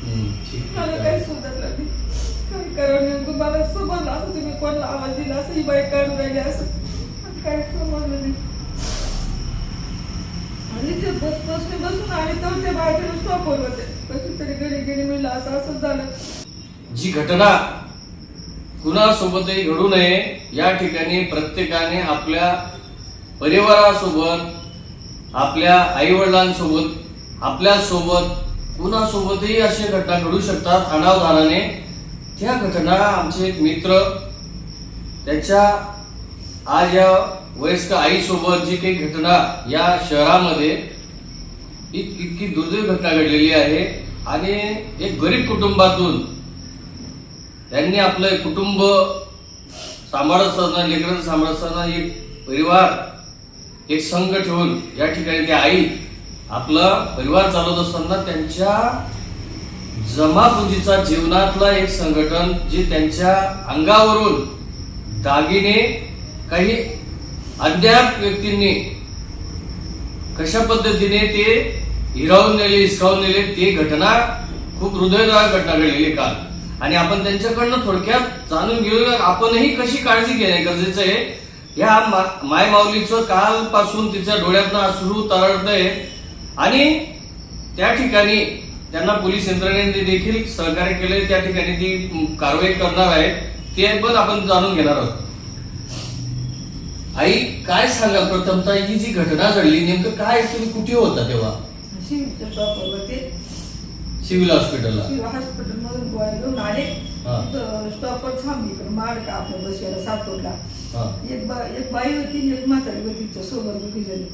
मला काही सुधारलं नाही. काय करावं नेमकं मला समजलं असं तुम्ही कोणाला आवाज दिला असं ही बाई काढून राहिली असं काय समजलं नाही. आणि ते बसून आणि तर त्या बाहेर स्टॉपवर होते कशी तरी गेली मिळलं असं असंच झालं. जी घटना कुणासोबतही घडू नये या ठिकाणी प्रत्येकाने आपल्या परिवारासोबत आपल्या आई वडिलांसोबत आपल्यासोबत कुणासोबतही अशा घटना घडू शकतात अनावधानाने. त्या घटना आमचे एक मित्र त्याच्या आज या वयस्क आईसोबत जी काही घटना या शहरामध्ये इतकी दुर्दैवी घटना घडलेली आहे आणि एक गरीब कुटुंबातून त्यांनी आपलं कुटुंब सांभाळत असताना लेकरांचं सांभाळत असताना एक परिवार एक संघ ठेवून या ठिकाणी त्या आई आपला परिवार चालवत असताना त्यांच्या जमापुंजीचा जीवनातला एक संघटन जे त्यांच्या अंगावरून दागिने काही अज्ञात व्यक्तींनी कशा पद्धतीने ते हिरावून नेले हिसकावून नेले ते घटना खूप हृदयद्रावक घटना घडलेली काल. आणि आपण त्यांच्याकडनं थोडक्यात जाणून घेऊया आपणही कशी काळजी घेणे गरजेचं आहे. या माय माऊलीचं कालपासून तिच्या डोळ्यातनं अश्रू तरळतंय आणि त्या ठिकाणी त्यांना पोलीस यंत्रणेने देखील सहकार्य केले. त्या ठिकाणी ती कारवाई करणार आहे ते पण आपण जाणून घेणार आहोत. आई काय सांगाल प्रथमतः ही जी घटना घडली नेमकं काय तुम्ही कुठे होता तेव्हा? सिव्हिल हॉस्पिटलला. हॉस्पिटल मधून गोळ्या घेऊन आले स्टॉपवर थांबली इकडे माड का आपल्या बसवायला सातोडला. एक बाई होती एक म्हातारी होती तिच्या सोबत दोघी जणी.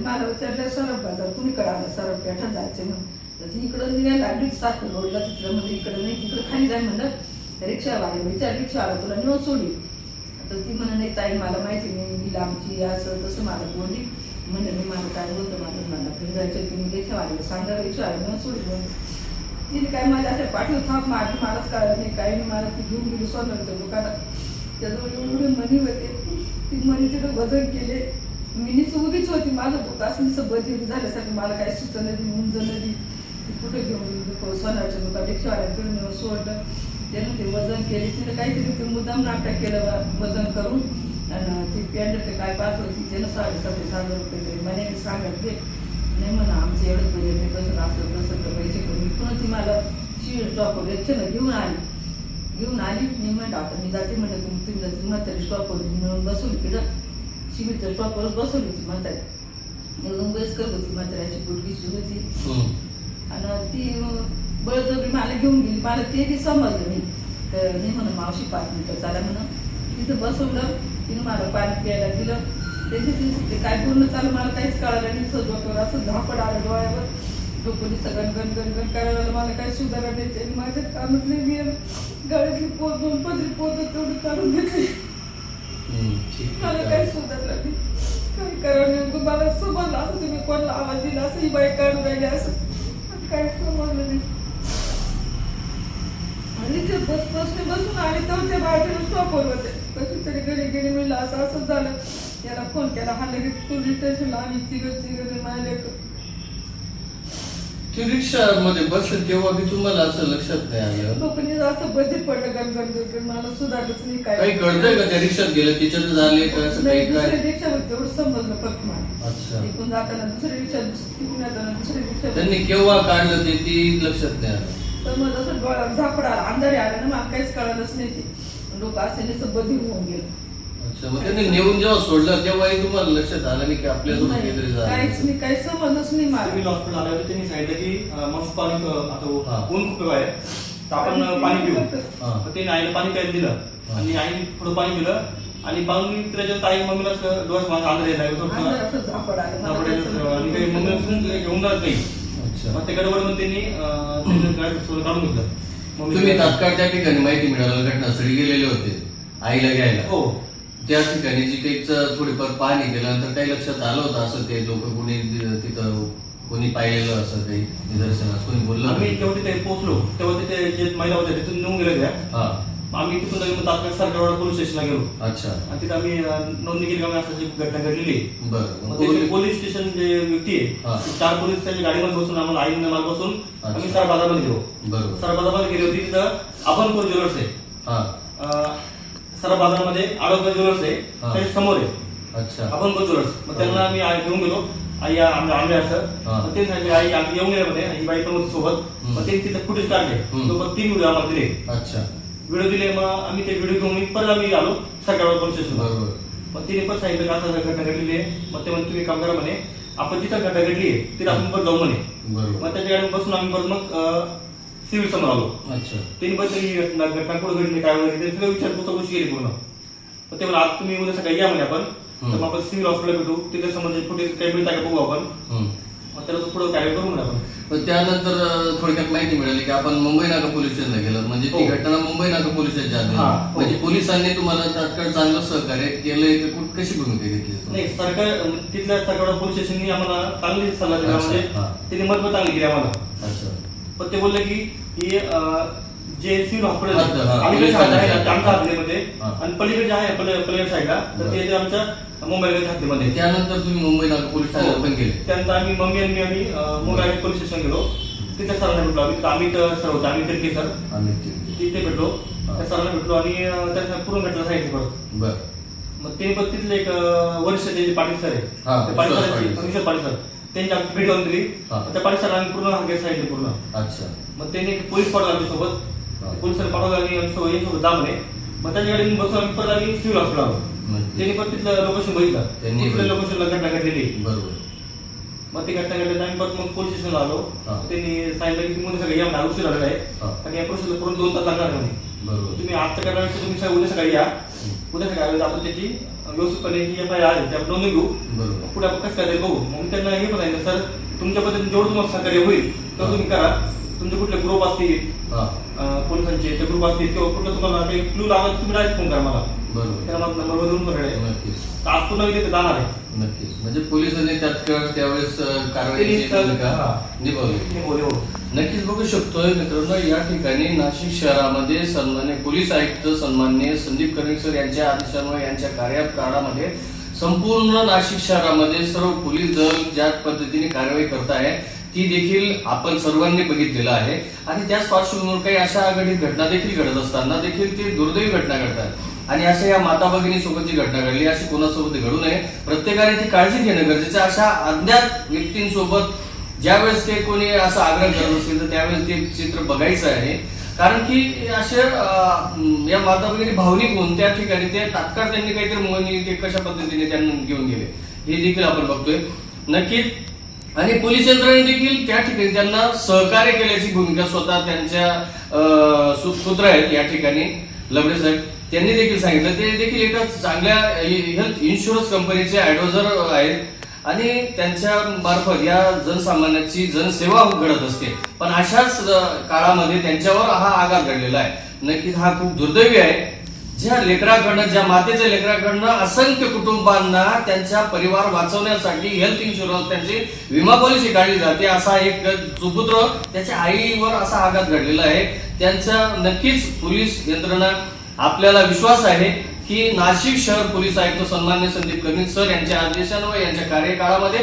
मला विचारलं सरप बाजार कुणीकडे आला सरप पेठा जायचं म्हणून इकडं निघायला लागली साखर रोडला तिथलं म्हणजे इकडं नाही तिकडे खाली जाय म्हणलं रिक्षावाले विचार रिक्षावाला तुला नेऊन सोडली तर ती म्हणा नाही ताई मला माहिती नाही मी लांबची असं तसं मला बोलली म्हणजे मी मला काय बोलतं मला फिरून जायचं तुम्ही रिक्षावाले सांगा रिक्षावाले नेऊन सोडली म्हणून तिने काय माझ्या अशा पाठीवर थाप मारली मलाच कळलं नाही काही नाही. मला ती घेऊन गेली सोन्याच्या दुकानात त्याजवळ एवढे मणी होते ती मणी तिथं वजन केले. मी उभीच होती माझं दुःख असं बदली झाल्यासाठी मला काही सुचलं नाही उंजलं नाही. ती कुठे घेऊन सोन्याच्या दुकान रिक्षावाल्याकडे नेऊन सोडलं त्यानं ते वजन केले. तिने काहीतरी ते मुद्दाम नाटक केलं वजन करून आणि ती पॅन्ट ते काय पाहत होती त्यानं 7,500 रुपये म्हणे सांगितले नाही म्हणा आमचं एवढं म्हणजे कसं असं तसं तर पैसे करून पुन्हा ती मला स्टॉपवर रिक्षानं घेऊन आली. मी म्हणलं आता मी जाते म्हणलं तुम्ही जाते म्हातारी स्टॉपवर मिळून बसवली तिकडं शिबिरच्या स्टॉपवरच बसवली होती म्हातारी एकदम वयस्कर होती म्हाताऱ्याची गुडघीची होती आणि ती बळजबरी मला घेऊन गेली. मला ते बी समजलं नाही तर नाही म्हणून मावशी 5 मिनिटं चाला म्हणून तिथं बसवलं. तिने मला पाणी प्यायला दिलं त्याची ते काय पूर्ण चालू मला काहीच कळालं नाही. डोक्यावर असं झापड आलं डोळ्यावर डोकं सगळं गणगण करायला मला काही सुधारा द्यायचे आणि माझ्या कानातले मी गळ्यातली पोत 2 पदरी पोत तेवढी काढून घेतली. मला काही सुधारलं नाही. काय करावं नेमकं मला समजलं असं तुम्ही कोणाला आवाज दिला असं ही बाई काढून राहिली असं काय समजलं नाही. आणि ते बसून आणि तर त्या बाहेर स्टॉपवर होते कशी तरी गेली मिळलं असं असंच झालं. याला फोन केला हा लगेच पोलीस स्टेशनला आणि तिघ माझ्या ती रिक्षा मध्ये बसेल तेव्हा मी तुम्हाला असं लक्षात नाही आलं लोकांनी असं बजेट पडलं गणगण मला सुधारलंच नाही. काही कळतंय का त्या रिक्षात गेलं तिच्यात झाले का असं काही दुसऱ्या रिक्षावर तेवढं समजलं फक्त मला. अच्छा इकडून जाताना दुसऱ्या रिक्षा तिकडून जाताना दुसऱ्या रिक्षा त्यांनी केव्हा काढलं ते ती लक्षात नाही आलं. तर मग असं डोळ्यावर झापड आला अंधारे आलं ना मला काहीच कळालंच नाही. ते लोक असे बधीर होऊन गेलं. अच्छा मग त्यांनी नेऊन जेव्हा सोडलं तेव्हाही तुम्हाला लक्षात आलं नाही की आपल्यासोबत काहीतरी झालं? काहीच नाही काही समजलंच नाही मला. सिव्हिल हॉस्पिटल आल्यावर त्यांनी सांगितलं की मस्त पाणी आता ऊन खूप आहे तर आपण पाणी पिऊ. तर ते आईला पाणी प्यायला दिलं आणि आईने थोडं पाणी पिलं आणि पाणी त्याच्या ताई मम्मीला डोळ्यात माझा अंधार येत आहे झापड आलं आणि काही मम्मी घेऊन जात नाही. मग ते गडबड मग त्यांनी काढून घेतलं. तुम्ही तात्काळ त्या ठिकाणी माहिती मिळालं घटनास्थळी गेलेले होते आईला घ्यायला. हो त्या ठिकाणी जी काही थोडीफार पाहणी केल्यानंतर काही लक्षात आलं होतं असं ते लोक कोणी तिथं कोणी पाहिलेलं असं काही निदर्शनास कोणी बोललं? आम्ही जेव्हा तिथे पोहोचलो तेव्हा तिथे जे महिला होत्या तिथून नेऊन गेल्या त्या आम्ही तिथून लगेच तात्काळ सरकारवाडा पोलीस स्टेशनला गेलो. अच्छा. आणि तिथे आम्ही नोंदणी केली की अशी घटना घडलेली आहे. बरं. मग त्याचे पोलीस स्टेशन जे व्यक्ती आहे 4 पोलीस त्यांच्या गाडीमध्ये बसून आम्हाला आईने मला बसून आम्ही सर बाजारमध्ये गेलो. बरोबर. सर बाजारमध्ये गेली होती. तिथं आपण ज्वेलर्स आहे सर बाजारमध्ये आडोकर ज्वेलर्स आहे त्याच्या समोर आहे. अच्छा. आपण ज्वेलर्स. मग त्यांना आम्ही घेऊन गेलो. आई आम्ही असं मग ते सांगितले आई आम्ही येऊन गेले म्हणे. ही बाई पण होती सोबत. मग ते तिथं फुटेज काढले. सोबत 3 व्हिडिओ आम्हाला दिले. अच्छा. व्हिडिओ दिले. मग आम्ही ते व्हिडिओ घेऊन परत आम्ही आलो सरकारवाडा पोलीस स्टेशनला. बरोबर. मग तिने पण सांगितलं का असं घटना घडलेली आहे. मग ते म्हणे तुम्ही काम करा म्हणे आपण जिथं घटना घडली आहे तिथे आपण परत जाऊ म्हणे. बरोबर. मग त्याच्या गाडीवर बसून आम्ही परत मग सिव्हिल समोर आलो. अच्छा. त्यांनी पण ही घटना कुठं घडली काय वगैरे ते सगळं विचारपूस चौकशी केली पूर्ण. मग ते मला आज तुम्ही उद्या सकाळी या म्हणे आपण तर मग आपण सिव्हिल हॉस्पिटल भेटू तिथे समजा फुटेज काही मिळता का बघू आपण. मग त्याला पुढे कार्य करू म्हणे आपण. पण त्यानंतर थोडक्यात माहिती मिळाली की आपण मुंबई नाका पोलीस स्टेशनला गेलो. म्हणजे ती घटना मुंबई नाका पोलीस स्टेशनच्या म्हणजे पोलिसांनी तुम्हाला तात्काळ चांगलं सहकार्य केलंय. कशी भूमिका घेतली? नाही सरकार तिथल्या सरकारवाडा पोलीस स्टेशननी आम्हाला चांगली सल्ला दिला. म्हणजे त्यांनी मदत चांगली केली आम्हाला. अच्छा. पण ते बोलले की जे सिव्हिल हॉस्पिटल अलीकडे आहे आमच्या हद्दीमध्ये आणि पलीकडे जे आहे पलीकडे साईडला तर ते आमच्या मुंबईच्या हद्दीमध्ये. त्यानंतर तुम्ही मुंबई नाका पोलीस स्टेशनला पण गेले. त्यानंतर आम्ही मम्मी आणि आम्ही मुंबई पोलीस स्टेशन गेलो. तिथे सरांना भेटलो आम्ही. अमित सर होते अमित तिरके सर तिथे भेटलो. त्या सरांना भेटलो आणि त्यांना पूर्ण घटना सांगितली परत. बरं. मग ते पण तिथले एक वरिष्ठ ते पाटील सर आहे पाटील पाटील सर त्यांची आमची भेट घालून दिली. त्या पाटील सर आम्ही पूर्ण हंगेट सांगितले पूर्ण. अच्छा. मग त्यांनी पोलीस पाठवला आमच्या सोबत. पोलिसांनी पाठवलं आणि सोबत जा म्हणे. मग त्यांच्या गाडीने बसून आम्ही परत आम्ही सिव्हिल हॉस्पिटल आलो. त्यांनी पण तिथलं लोकेशन बघितलं. तिथल्या लोकेशनला घटना घडलेली. बरोबर. मग ती घटना घडली आम्ही परत मग पोलीस स्टेशनला आलो. त्यांनी सांगितलं की तुम्ही सगळे या उशीर झालेला आहे आणि या प्रोसेसला पूर्ण 2 तास लागणार म्हणे. तुम्ही आता करण्यापेक्षा तुम्ही उद्या सकाळी या. उद्या सकाळी आपण त्याची व्यवस्थितपणे FIR आहे ते नोंदून घेऊ. पुढे आपण कसं काय बघू. मग त्यांना हे पण सांगितलं सर तुमच्या पद्धतीने जेवढं तुम्हाला सहकार्य होईल तेवढं तुम्ही करा. तुमचे कुठले ग्रुप असतील पोलिसांचे ते ग्रुप असतील किंवा कुठलं तुम्हाला काही क्लू लागला तुम्ही डायरेक्ट फोन करा मला. त्याला माझा नंबर वरून पकडे. आज पुन्हा मी तिथे जाणार आहे. नक्कीच. म्हणजे पोलिसांनी त्यावेळेस कारवाई निभावली. नक्कीच बघू शकतोय मित्रांनो या ठिकाणी नाशिक शहरामध्ये सन्मान्य पोलीस आयुक्त सन्मान्य संदीप कर्णिक यांच्या आदेशामुळे यांच्या कार्यकाळामध्ये संपूर्ण नाशिक शहरामध्ये सर्व पोलीस दल ज्या पद्धतीने कारवाई करत आहे ती देखील आपण सर्वांनी बघितलेलं आहे. आणि त्याच पार्श्वभूमीवर काही अशा अघटित घटना देखील घडत असताना देखील ते दुर्दैवी घटना घडतात आणि अशा या माता भगिनी सोबत जी घटना घडली अशी कोणासोबत घडू नये. प्रत्येकाने ती काळजी घेणं गरजेचं. अशा अज्ञात व्यक्तींसोबत ज्यावेळेस ते कोणी असा आग्रह करत असेल तर त्यावेळेस ते चित्र बघायचं आहे. कारण की अशा या माता भगिनी भावनिक होऊन त्या ठिकाणी ते तात्काळ त्यांनी काहीतरी मोहनी ते कशा पद्धतीने त्यांना घेऊन गेले हे देखील आपण बघतोय. नक्कीच. आणि पोलीस यंत्रणेने देखील त्या ठिकाणी त्यांना सहकार्य केल्याची भूमिका स्वतः त्यांच्या सुपुत्र आहेत या ठिकाणी लबडे साहेब त्यांनी देखील सांगितलं. ते देखील एका चांगल्या हेल्थ इन्शुरन्स कंपनीचे ऍडवायझर आहेत आणि त्यांच्या मार्फत या जनसामान्याची जनसेवा घडत असते. पण अशाच काळामध्ये त्यांच्यावर हा आघात घडलेला आहे. नक्कीच हा खूप दुर्दैवी आहे. ज्या लेकराकडनं ज्या मातेच्या लेकराकडनं असंख्य कुटुंबांना त्यांच्या परिवार वाचवण्यासाठी हेल्थ इन्शुरन्स त्यांची विमा पॉलिसी काढली जाते असा एक सुपुत्र त्याच्या आईवर असा आघात घडलेला आहे. त्यांचा नक्कीच पोलीस यंत्रणा आपल्याला विश्वास आहे की नाशिक शहर पोलीस आयुक्त सन्मान्य संदीप कर्णिक सर यांच्या आदेशान्वये यांच्या कार्यकाळामध्ये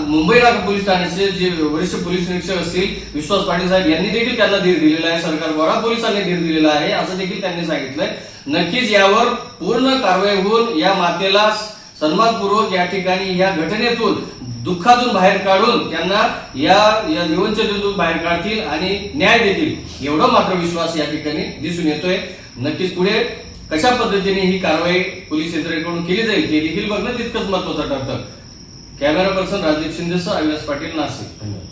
मुंबई नाका पोलीस ठाण्याचे जे वरिष्ठ पोलीस निरीक्षक असतील विश्वास पाटील साहेब यांनी देखील त्यांना धीर दिलेला आहे. सरकारद्वारा पोलिसांनी धीर दिलेला आहे असं देखील त्यांनी सांगितलंय. नक्कीच यावर पूर्ण कारवाई होऊन या मातेला सन्मानपूर्वक या ठिकाणी या घटनेतून दुःखातून बाहेर काढून त्यांना या निवंचनेतून बाहेर काढतील आणि न्याय देतील एवढा मात्र विश्वास या ठिकाणी दिसून येतोय. नक्कीच पुढे कशा पद्धतीने ही कारवाई पोलीस यंत्रणेकडून केली जाईल ते देखील बघणं तितकंच महत्वाचं ठरतं. कॅमेरा पर्सन राजदीप शिंदेसह अविनाश पाटील नाशिक. धन्यवाद.